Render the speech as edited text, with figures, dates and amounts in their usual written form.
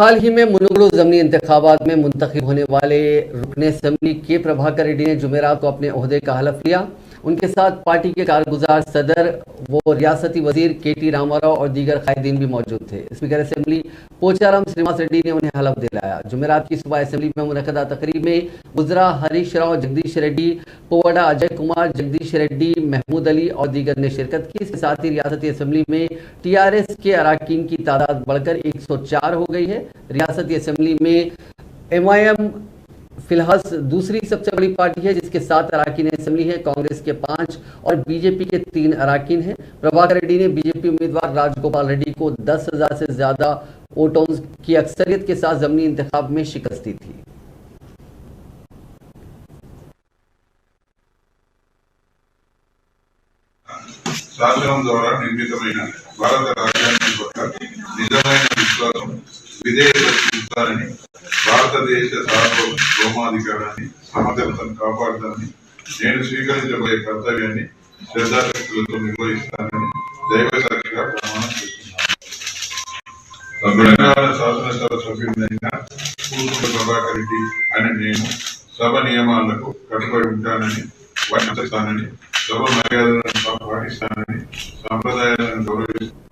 हाल ही में मुनुगुरु ज़मीनी इंतखाबात में मुंतखब होने वाले रुकने असेंबली के प्रभाकर रेड्डी ने जुमेरात को अपने ओहदे का हलफ लिया। उनके साथ पार्टी के कारगुजार सदर वो रियासती वजीर KT रामाराव और दीगर कायदीन भी मौजूद थे। स्पीकर असेंबली पोचाराम श्रीनिवास रेड्डी ने उन्हें हलफ दिलाया। जुमेरात की सुबह असेंबली में मुनक़दा तकरीब में वज़रा हरीश राव, जगदीश रेड्डी, पोवाड़ा अजय कुमार, जगदीश रेड्डी, महमूद अली और दीगर ने शिरकत की। इसके साथ ही रियासती असेंबली में TRS के अराकीन की तादाद बढ़कर 104 हो गई है। रियासती असेंबली में MIM फिलहाल दूसरी सबसे बड़ी पार्टी है, जिसके 7 अराकीन असेंबली हैं। कांग्रेस के 5 और BJP के 3 अराकीन हैं। प्रभाकर रेड्डी ने BJP उम्मीदवार राजगोपाल रेड्डी को 10,000 से ज्यादा वोटों की अक्सरियत के साथ ज़मीनी इंतखाब में शिकस्त दी थी। శాసనం ద్వారా నిర్మితమైన భారత రాజ్యాంగం పట్ల నిజమైన విశ్వాసం, విధేయత చూపుతానని, భారతదేశ సార్వభౌమాధికారాన్ని, సమగ్రతను కాపాడుతానని, నేను స్వీకరించబోయే కర్తవ్యాన్ని శ్రద్ధాశక్తులతో నిర్వహిస్తానని దైవ సాక్షిగా ప్రమాణం చేస్తున్నాను. తెలంగాణ శాసనసభ సభ్యుడైన పూర్తి ప్రభాకర్ రెడ్డి అని నేను సభ నియమాలకు కట్టుబడి ఉంటానని, వాటిని సభ మర్యాదలను పాటిస్తానని, సంప్రదాయాలను గౌరవిస్తానని